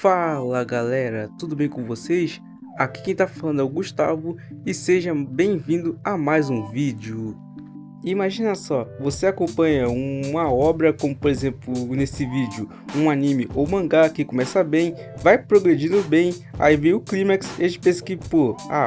Fala galera, tudo bem com vocês? Aqui quem tá falando é o Gustavo e seja bem-vindo a mais um vídeo. Imagina só, você acompanha uma obra como por exemplo nesse vídeo, um anime ou mangá que começa bem, vai progredindo bem, aí vem o clímax e a gente pensa que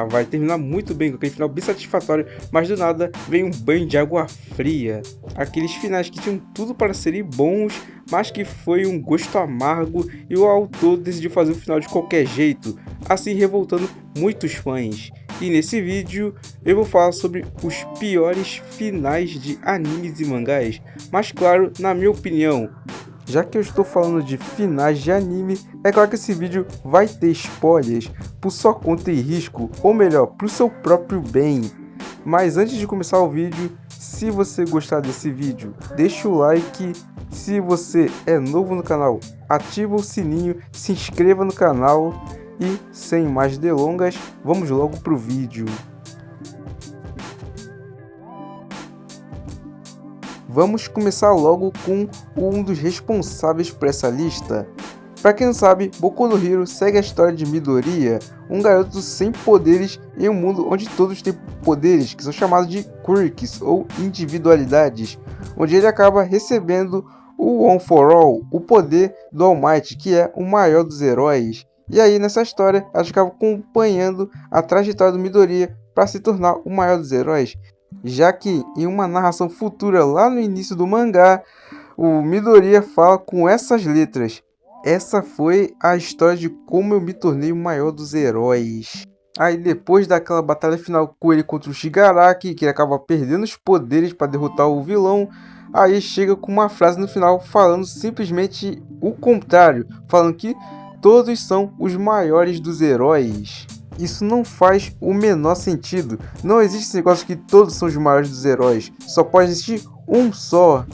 vai terminar muito bem, com aquele final bem satisfatório, mas do nada vem um banho de água fria. Aqueles finais que tinham tudo para serem bons, mas que foi um gosto amargo e o autor decidiu fazer o final de qualquer jeito, assim revoltando muitos fãs. E nesse vídeo eu vou falar sobre os piores finais de animes e mangás, mas claro, na minha opinião, já que eu estou falando de finais de anime, é claro que esse vídeo vai ter spoilers por sua conta e risco, ou melhor, para o seu próprio bem. Mas antes de começar o vídeo, se você gostar desse vídeo, deixa o like. Se você é novo no canal, ativa o sininho, se inscreva no canal e, sem mais delongas, vamos logo pro vídeo. Vamos começar logo com um dos responsáveis por essa lista. Para quem não sabe, Boku no Hero segue a história de Midoriya, um garoto sem poderes em um mundo onde todos têm poderes, que são chamados de quirks ou individualidades, onde ele acaba recebendo o One for All, o poder do All Might, que é o maior dos heróis. E aí nessa história, a gente acaba acompanhando a trajetória do Midoriya para se tornar o maior dos heróis, já que em uma narração futura lá no início do mangá, o Midoriya fala com essas letras: essa foi a história de como eu me tornei o maior dos heróis. Aí depois daquela batalha final com ele contra o Shigaraki, que ele acaba perdendo os poderes para derrotar o vilão, aí chega com uma frase no final falando simplesmente o contrário, falando que todos são os maiores dos heróis. Isso não faz o menor sentido. Não existe esse negócio que todos são os maiores dos heróis. Só pode existir um só.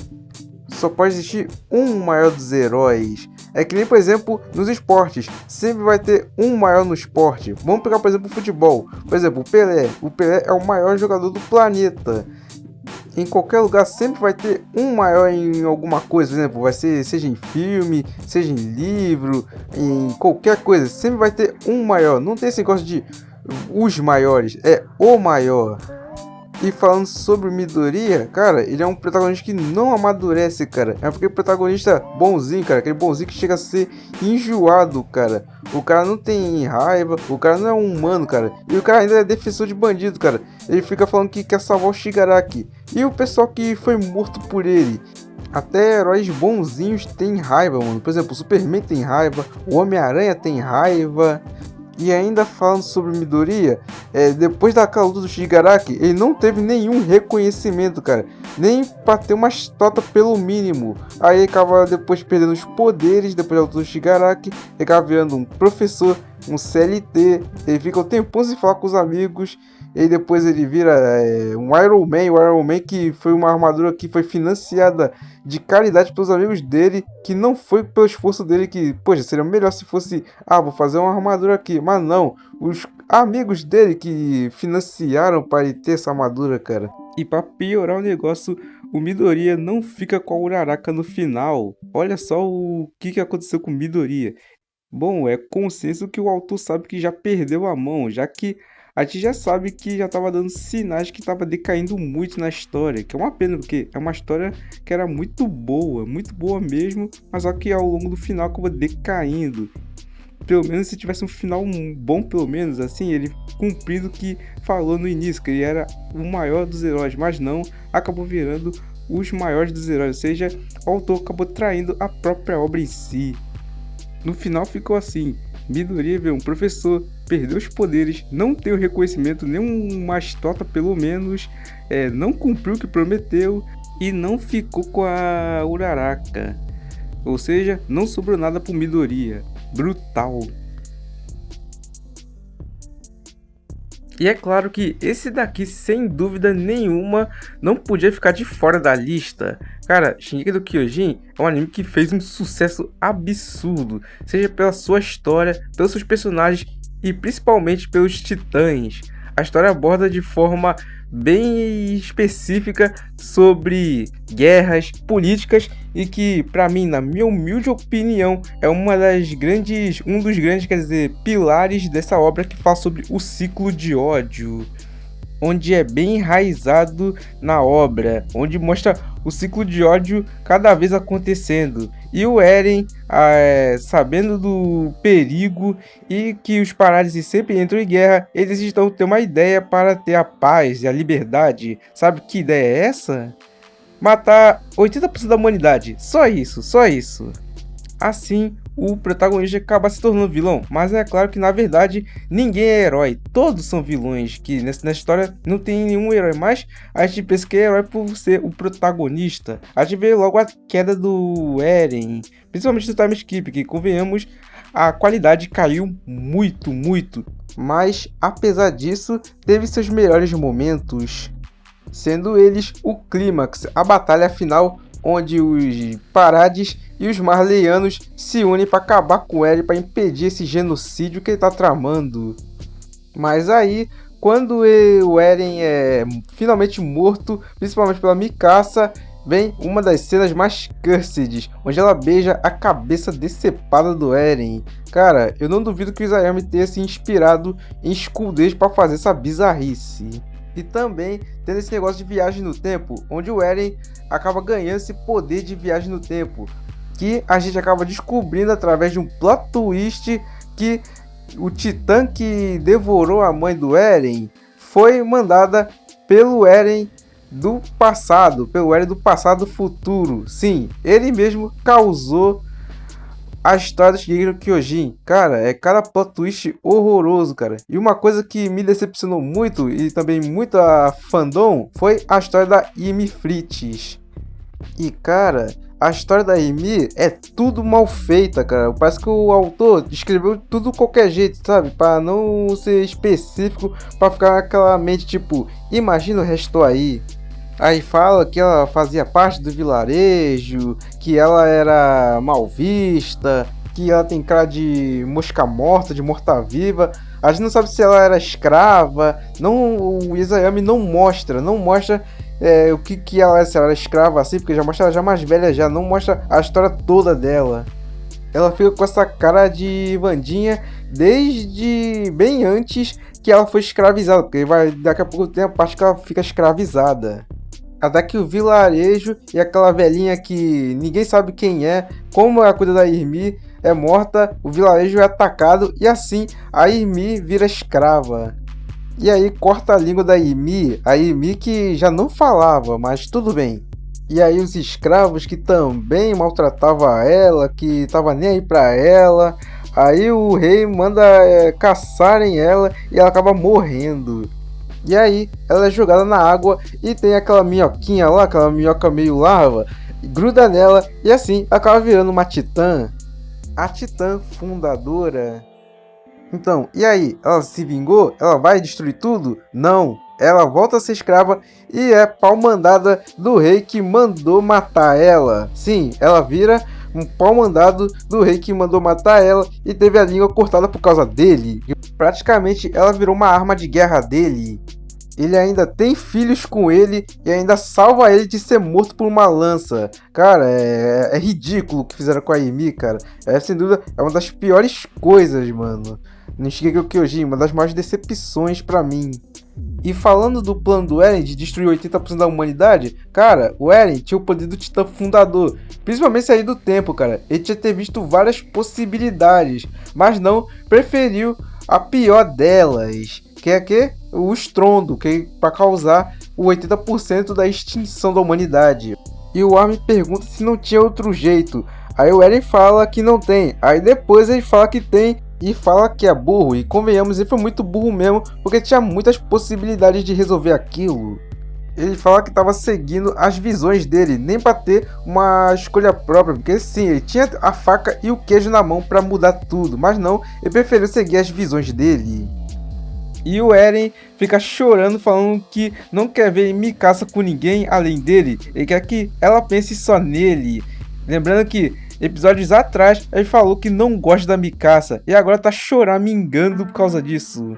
Só pode existir um maior dos heróis. É que nem, por exemplo, nos esportes. Sempre vai ter um maior no esporte. Vamos pegar, por exemplo, o futebol. Por exemplo, o Pelé. O Pelé é o maior jogador do planeta. Em qualquer lugar sempre vai ter um maior em alguma coisa, por exemplo, vai ser, seja em filme, seja em livro, em qualquer coisa, sempre vai ter um maior. Não tem esse negócio de os maiores, é o maior. E falando sobre o Midoriya, cara, ele é um protagonista que não amadurece, cara. É aquele protagonista bonzinho, cara. Aquele bonzinho que chega a ser enjoado, cara. O cara não tem raiva, o cara não é um humano, cara. E o cara ainda é defensor de bandido, cara. Ele fica falando que quer salvar o Shigaraki. E o pessoal que foi morto por ele. Até heróis bonzinhos têm raiva, mano. Por exemplo, o Superman tem raiva, o Homem-Aranha tem raiva. E ainda falando sobre Midoriya, depois daquela luta do Shigaraki, ele não teve nenhum reconhecimento, cara. Nem pra ter uma estátua pelo mínimo. Aí ele acaba depois perdendo os poderes, depois da luta do Shigaraki. Ele acaba virando um professor, um CLT. Ele fica o tempo sem falar com os amigos. E depois ele vira um Iron Man. O Iron Man que foi uma armadura que foi financiada de caridade pelos amigos dele, que não foi pelo esforço dele, que, poxa, seria melhor se fosse, vou fazer uma armadura aqui. Mas não, os amigos dele que financiaram para ele ter essa armadura, cara. E para piorar o negócio, o Midoriya não fica com a Uraraka no final. Olha só o que aconteceu com o Midoriya. Bom, é consenso que o autor sabe que já perdeu a mão, já que a gente já sabe que já estava dando sinais que estava decaindo muito na história, que é uma pena, porque é uma história que era muito boa mesmo, mas só que ao longo do final acabou decaindo. Pelo menos se tivesse um final bom, pelo menos, assim, ele cumprindo o que falou no início, que ele era o maior dos heróis, mas não, acabou virando os maiores dos heróis, ou seja, o autor acabou traindo a própria obra em si. No final ficou assim: Midoriya vê um professor, perdeu os poderes, não tem o reconhecimento, nem uma estátua pelo menos, não cumpriu o que prometeu e não ficou com a Uraraka. Ou seja, não sobrou nada pro Midoriya. Brutal. E é claro que esse daqui, sem dúvida nenhuma, não podia ficar de fora da lista. Cara, Shingeki no Kyojin é um anime que fez um sucesso absurdo, seja pela sua história, pelos seus personagens e principalmente pelos titãs. A história aborda de forma bem específica sobre guerras políticas e que, para mim, na minha humilde opinião, é um dos grandes, quer dizer, pilares dessa obra que fala sobre o ciclo de ódio, onde é bem enraizado na obra, onde mostra o ciclo de ódio cada vez acontecendo. E o Eren, sabendo do perigo e que os Paradis sempre entram em guerra, eles estão tendo uma ideia para ter a paz e a liberdade. Sabe que ideia é essa? Matar 80% da humanidade. Só isso, só isso. Assim, o protagonista acaba se tornando vilão, mas é claro que na verdade ninguém é herói, todos são vilões, que nessa história não tem nenhum herói, mas a gente pensa que é herói por ser o protagonista. A gente vê logo a queda do Eren, principalmente do time skip, que convenhamos, a qualidade caiu muito, muito, mas apesar disso, teve seus melhores momentos, sendo eles o clímax, a batalha final, onde os Paradis e os Marleyanos se unem para acabar com o Eren, para impedir esse genocídio que ele está tramando. Mas aí, quando o Eren é finalmente morto, principalmente pela Mikasa, vem uma das cenas mais cursed, onde ela beija a cabeça decepada do Eren. Cara, eu não duvido que o Isayama tenha se inspirado em School Days para fazer essa bizarrice. E também tendo esse negócio de viagem no tempo, onde o Eren acaba ganhando esse poder de viagem no tempo, que a gente acaba descobrindo através de um plot twist que o Titã que devorou a mãe do Eren foi mandada pelo Eren do passado, futuro. Sim, ele mesmo causou a história do Shingeki no Kyojin. Cara, é cada plot twist horroroso, cara. E uma coisa que me decepcionou muito, e também muito a fandom, foi a história da Ymir Fritz. E, cara, a história da Ymir é tudo mal feita, cara. Parece que o autor escreveu tudo de qualquer jeito, sabe? Pra não ser específico, pra ficar naquela mente, tipo, imagina o resto aí. Aí fala que ela fazia parte do vilarejo, que ela era mal vista, que ela tem cara de mosca morta, de morta-viva. A gente não sabe se ela era escrava. Não, o Isayama não mostra o que ela é, se ela era escrava assim, porque já mostra ela já mais velha, já não mostra a história toda dela. Ela fica com essa cara de Vandinha desde bem antes que ela foi escravizada, porque daqui a pouco tem a parte que ela fica escravizada. Até que o vilarejo e aquela velhinha que ninguém sabe quem é, como a cuida da Ymir, é morta, o vilarejo é atacado e assim a Ymir vira escrava. E aí corta a língua da Ymir, a Ymir que já não falava, mas tudo bem. E aí os escravos que também maltratavam ela, que tava nem aí pra ela, aí o rei manda caçarem ela e ela acaba morrendo. E aí ela é jogada na água e tem aquela minhoquinha lá, aquela minhoca meio larva, gruda nela e assim acaba virando uma titã. A titã fundadora. Então, e aí? Ela se vingou? Ela vai destruir tudo? Não. Ela volta a ser escrava e é pau-mandada do rei que mandou matar ela. Sim, ela vira um pau-mandado do rei que mandou matar ela e teve a língua cortada por causa dele. Praticamente ela virou uma arma de guerra dele. Ele ainda tem filhos com ele e ainda salva ele de ser morto por uma lança. Cara, é ridículo o que fizeram com a Ymir, cara. Sem dúvida, é uma das piores coisas, mano. No Shingeki no Kyojin, uma das maiores decepções pra mim. E falando do plano do Eren de destruir 80% da humanidade, cara, o Eren tinha o poder do Titã Fundador, principalmente sair do tempo, cara. Ele tinha ter visto várias possibilidades, mas não, preferiu a pior delas, que é o estrondo, que é para causar o 80% da extinção da humanidade. E o Armin pergunta se não tinha outro jeito. Aí o Eren fala que não tem. Aí depois ele fala que tem e fala que é burro. E convenhamos, ele foi muito burro mesmo, porque tinha muitas possibilidades de resolver aquilo. Ele fala que estava seguindo as visões dele, nem para ter uma escolha própria, porque sim, ele tinha a faca e o queijo na mão para mudar tudo, mas não, ele preferiu seguir as visões dele. E o Eren fica chorando, falando que não quer ver Mikasa com ninguém além dele. Ele quer que ela pense só nele. Lembrando que episódios atrás ele falou que não gosta da Mikasa e agora tá choramingando por causa disso.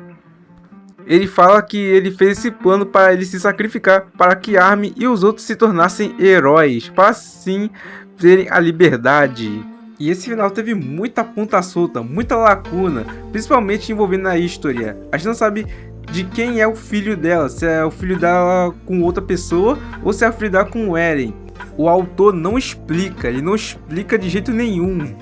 ele fala que ele fez esse plano para ele se sacrificar para que Armin e os outros se tornassem heróis, para assim terem a liberdade. E esse final teve muita ponta solta, muita lacuna, principalmente envolvendo a Historia. A gente não sabe de quem é o filho dela, se é o filho dela com outra pessoa ou se é o filho dela com o Eren. O autor não explica, ele não explica de jeito nenhum.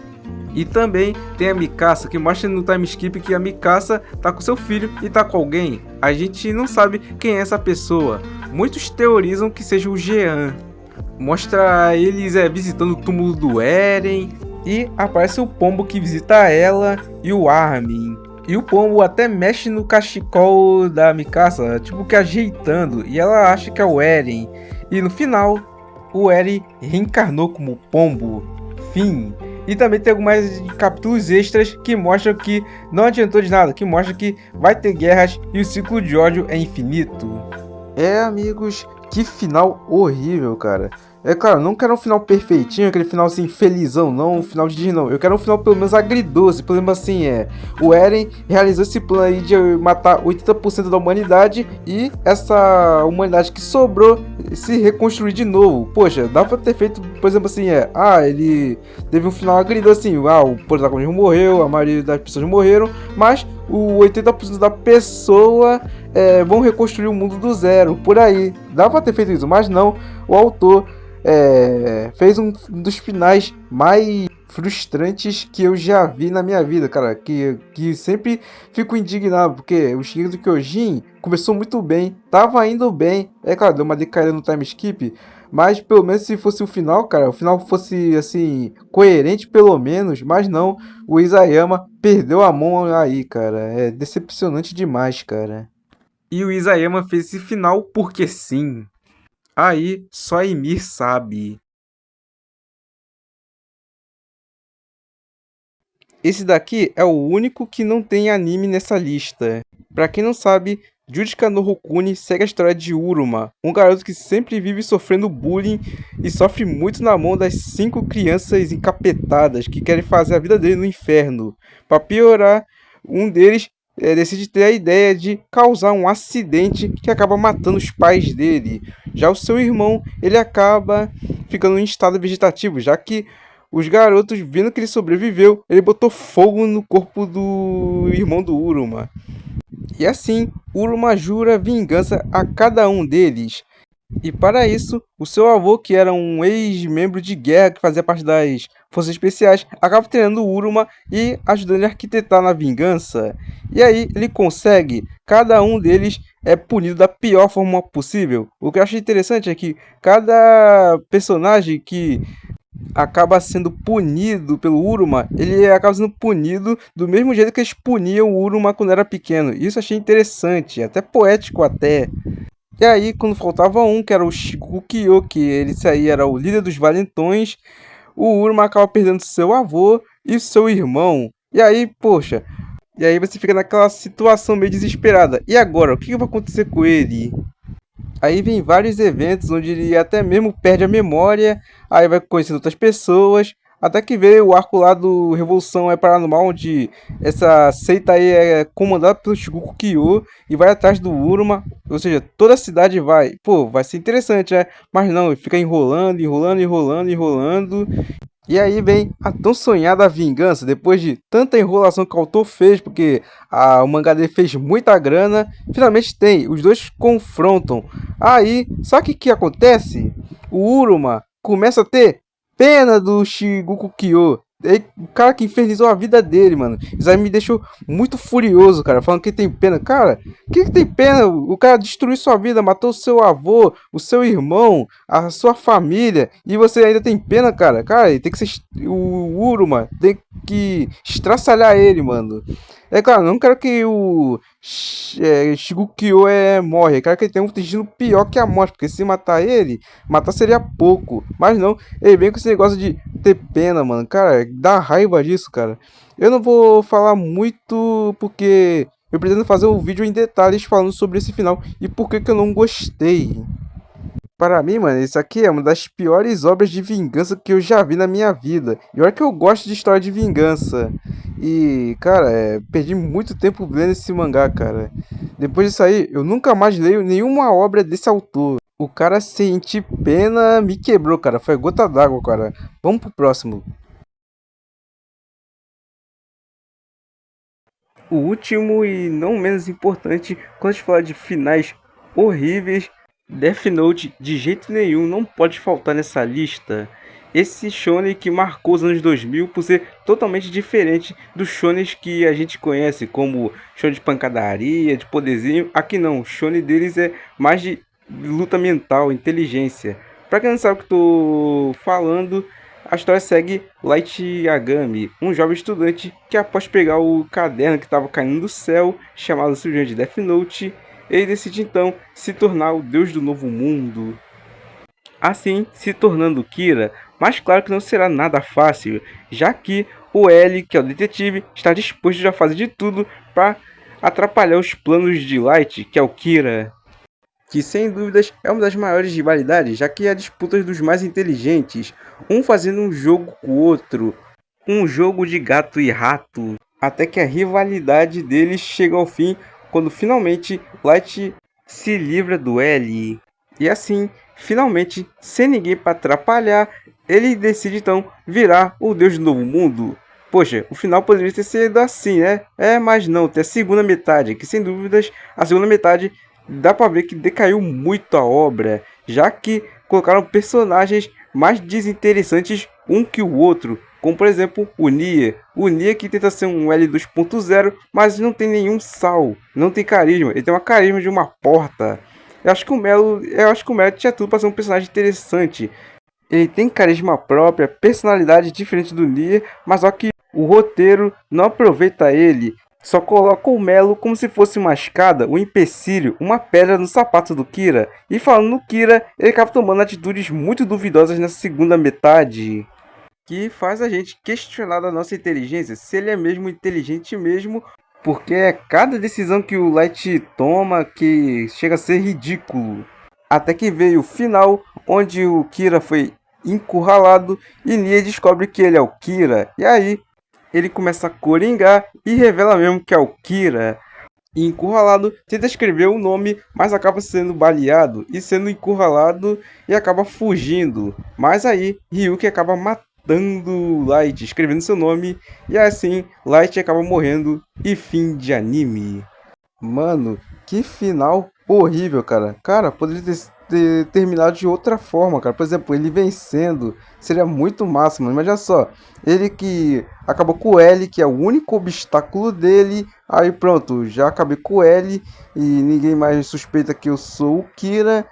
E também tem a Mikasa, que mostra no time skip que a Mikasa tá com seu filho e tá com alguém. A gente não sabe quem é essa pessoa. Muitos teorizam que seja o Jean. Mostra eles visitando o túmulo do Eren. E aparece o pombo que visita ela e o Armin. E o pombo até mexe no cachecol da Mikasa, tipo que ajeitando. E ela acha que é o Eren. E no final, o Eren reencarnou como pombo. Fim. E também tem alguns capítulos extras que mostram que não adiantou de nada. Que mostra que vai ter guerras e o ciclo de ódio é infinito. Amigos, que final horrível, cara. Claro, não quero um final perfeitinho, aquele final assim, felizão, não um final de Disney, não. Eu quero um final pelo menos agridoce, pelo menos assim, o Eren realizou esse plano aí de matar 80% da humanidade e essa humanidade que sobrou se reconstruir de novo. Poxa, dá pra ter feito, por exemplo assim, ele teve um final agridoce assim, o protagonista morreu, a maioria das pessoas morreram, mas o 80% da pessoa vão reconstruir o mundo do zero, por aí. Dá pra ter feito isso, mas não, o autor fez um dos finais mais frustrantes que eu já vi na minha vida, cara, que sempre fico indignado, porque o Shingeki do Kyojin começou muito bem, tava indo bem, claro, deu uma decaída no time skip, mas pelo menos se fosse o final, cara, o final fosse assim, coerente pelo menos, mas não, o Isayama perdeu a mão aí, cara, é decepcionante demais, cara. E o Isayama fez esse final porque sim. Aí só Ymir sabe. Esse daqui é o único que não tem anime nessa lista. Pra quem não sabe, Jujutsu no Hokuni segue a história de Uruma, um garoto que sempre vive sofrendo bullying e sofre muito na mão das 5 crianças encapetadas que querem fazer a vida dele no inferno. Pra piorar, um deles decide ter a ideia de causar um acidente que acaba matando os pais dele. Já o seu irmão, ele acaba ficando em estado vegetativo, já que os garotos, vendo que ele sobreviveu, ele botou fogo no corpo do irmão do Uruma. E assim, Uruma jura vingança a cada um deles. E para isso, o seu avô, que era um ex-membro de guerra que fazia parte das forças especiais, acaba treinando o Uruma e ajudando ele a arquitetar na vingança. E aí ele consegue, cada um deles é punido da pior forma possível. O que eu acho interessante é que cada personagem que acaba sendo punido pelo Uruma, ele acaba sendo punido do mesmo jeito que eles puniam o Uruma quando era pequeno. Isso eu achei interessante, até poético até. E aí, quando faltava um, que era o Shigukyo, que ele aí era o líder dos valentões, o Uruma acaba perdendo seu avô e seu irmão. E aí, poxa, e aí você fica naquela situação meio desesperada. E agora, o que vai acontecer com ele? Aí vem vários eventos onde ele até mesmo perde a memória, aí vai conhecendo outras pessoas, até que veio o arco lá do Revolução Paranormal, onde essa seita aí é comandada pelo Shigukyo e vai atrás do Uruma, ou seja, toda a cidade vai. Pô, vai ser interessante, mas não, ele fica enrolando, enrolando, enrolando, enrolando. E aí vem a tão sonhada vingança, depois de tanta enrolação que o autor fez, porque o mangá dele fez muita grana, finalmente tem, os dois confrontam. Aí, só que o que acontece? O Uruma começa a ter pena do Shigukyo. O cara que infernizou a vida dele, mano. Isso aí me deixou muito furioso, cara. Falando que tem pena. Cara, que tem pena? O cara destruiu sua vida, matou o seu avô, o seu irmão, a sua família. E você ainda tem pena, cara? Cara, tem que ser. O Uruma tem que estraçalhar ele, mano. Claro, não quero que o Shigukyo morre. Eu quero que ele tenha um destino pior que a morte. Porque se matar ele, matar seria pouco. Mas não, ele vem com esse negócio de ter pena, mano. Cara, dá raiva disso, cara. Eu não vou falar muito porque eu pretendo fazer um vídeo em detalhes falando sobre esse final e por que eu não gostei. Para mim, mano, isso aqui é uma das piores obras de vingança que eu já vi na minha vida. E olha que eu gosto de história de vingança. E, cara, perdi muito tempo lendo esse mangá, cara. Depois disso aí, eu nunca mais leio nenhuma obra desse autor. O cara senti pena me quebrou, cara. Foi gota d'água, cara. Vamos pro próximo. O último e não menos importante, quando a gente fala de finais horríveis, Death Note de jeito nenhum não pode faltar nessa lista. Esse shonen que marcou os anos 2000 por ser totalmente diferente dos shonens que a gente conhece, como shonen de pancadaria, de poderzinho. Aqui não, o shonen deles é mais de luta mental, inteligência. Pra quem não sabe o que eu tô falando, a história segue Light Yagami, um jovem estudante que, após pegar o caderno que estava caindo do céu, chamado simplesmente de Death Note, ele decide então se tornar o deus do novo mundo. Assim, se tornando Kira, mas claro que não será nada fácil, já que o L, que é o detetive, está disposto a fazer de tudo para atrapalhar os planos de Light, que é o Kira, que sem dúvidas é uma das maiores rivalidades, já que há disputas dos mais inteligentes, um fazendo um jogo com o outro, um jogo de gato e rato, até que a rivalidade deles chega ao fim quando finalmente Light se livra do L. E assim, finalmente, sem ninguém para atrapalhar, ele decide então virar o Deus do Novo Mundo. Poxa, o final poderia ter sido assim, né? Mas não, tem a segunda metade, que sem dúvidas a segunda metade dá pra ver que decaiu muito a obra, já que colocaram personagens mais desinteressantes um que o outro, como por exemplo o Nia que tenta ser um L 2.0, mas não tem nenhum sal, não tem carisma, ele tem uma carisma de uma porta. Eu acho que o Melo tinha tudo para ser um personagem interessante. Ele tem carisma própria, personalidade diferente do Nier, mas só que o roteiro não aproveita ele. Só coloca o Melo como se fosse uma escada, um empecilho, uma pedra no sapato do Kira. E falando no Kira, ele acaba tomando atitudes muito duvidosas na segunda metade, que faz a gente questionar a nossa inteligência, se ele é mesmo inteligente mesmo, porque é cada decisão que o Light toma que chega a ser ridículo. Até que veio o final, onde o Kira foi encurralado e Nia descobre que ele é o Kira. E aí ele começa a coringar e revela mesmo que é o Kira. E encurralado, tenta escrever o nome, mas acaba sendo baleado e sendo encurralado e acaba fugindo. Mas aí Ryuki acaba matando Light, escrevendo seu nome, e assim Light acaba morrendo e fim de anime. Mano, que final horrível, cara. Cara, poderia ter terminado de outra forma, cara. Por exemplo, ele vencendo seria muito massa, mano. Imagina só, ele que acabou com o L, que é o único obstáculo dele. Aí pronto, já acabei com o L e ninguém mais suspeita que eu sou o Kira.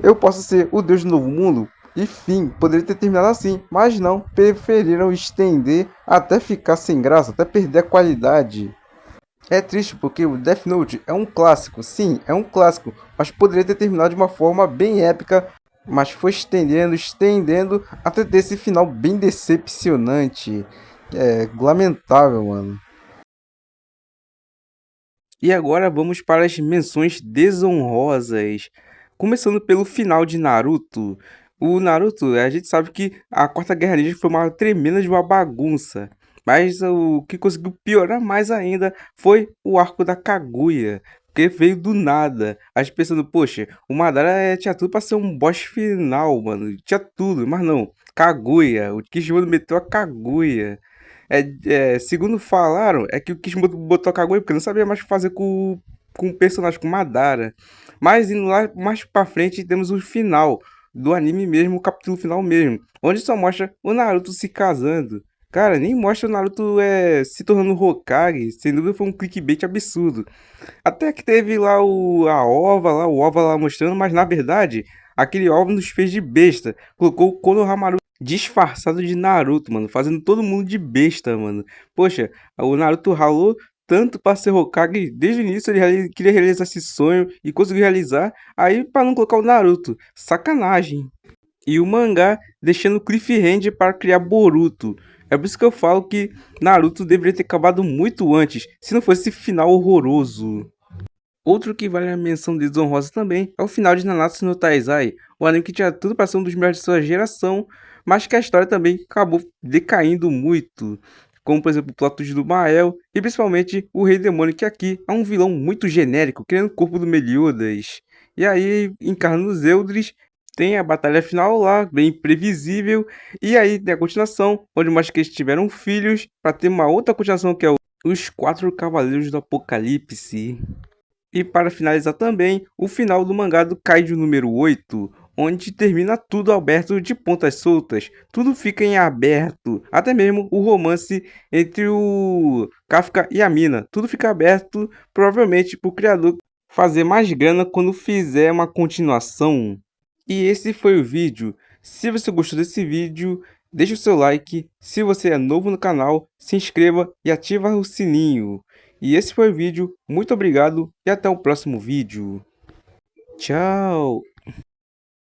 Eu posso ser o Deus do Novo Mundo? Enfim, poderia ter terminado assim, mas não, preferiram estender até ficar sem graça, até perder a qualidade. É triste porque o Death Note é um clássico, sim, é um clássico, mas poderia ter terminado de uma forma bem épica, mas foi estendendo, estendendo, até ter esse final bem decepcionante. É lamentável, mano. E agora vamos para as menções desonrosas. Começando pelo final de Naruto. O Naruto, a gente sabe que a Quarta Guerra Ninja foi uma tremenda de uma bagunça. Mas o que conseguiu piorar mais ainda foi o arco da Kaguya. Porque veio do nada. A gente pensando, poxa, o Madara tinha tudo pra ser um boss final, mano. Tinha tudo, mas não. Kaguya. O Kishimoto meteu a Kaguya. Segundo falaram, é que o Kishimoto botou a Kaguya porque não sabia mais o que fazer com o personagem, com Madara. Mas indo lá mais pra frente, temos o final do anime mesmo, o capítulo final mesmo, onde só mostra o Naruto se casando. Cara, nem mostra o Naruto se tornando Hokage, sem dúvida foi um clickbait absurdo. Até que teve lá o Ova lá mostrando, mas na verdade, aquele Ova nos fez de besta. Colocou o Konohamaru disfarçado de Naruto, mano, fazendo todo mundo de besta, mano. Poxa, o Naruto ralou tanto pra ser Hokage, desde o início ele queria realizar esse sonho e conseguiu realizar, aí pra não colocar o Naruto, sacanagem. E o mangá deixando cliffhanger para criar Boruto. É por isso que eu falo que Naruto deveria ter acabado muito antes, se não fosse esse final horroroso. Outro que vale a menção desonrosa também é o final de Nanatsu no Taizai, o anime que tinha tudo para ser um dos melhores de sua geração, mas que a história também acabou decaindo muito. como por exemplo o plot twist do Mael e principalmente o Rei Demônio, que aqui é um vilão muito genérico, querendo o corpo do Meliodas. E aí, encarna os Eldris, tem a batalha final lá, bem previsível, e aí tem a continuação, onde mostra que eles tiveram filhos, para ter uma outra continuação que é os Quatro Cavaleiros do Apocalipse. E para finalizar também, o final do mangá do Kaiju número 8, onde termina tudo aberto de pontas soltas, tudo fica em aberto, até mesmo o romance entre o Kafka e a mina, tudo fica aberto, provavelmente para o criador fazer mais grana quando fizer uma continuação. E esse foi o vídeo. Se você gostou desse vídeo, deixe o seu like. Se você é novo no canal, se inscreva e ativa o sininho. E esse foi o vídeo. Muito obrigado e até o próximo vídeo. Tchau!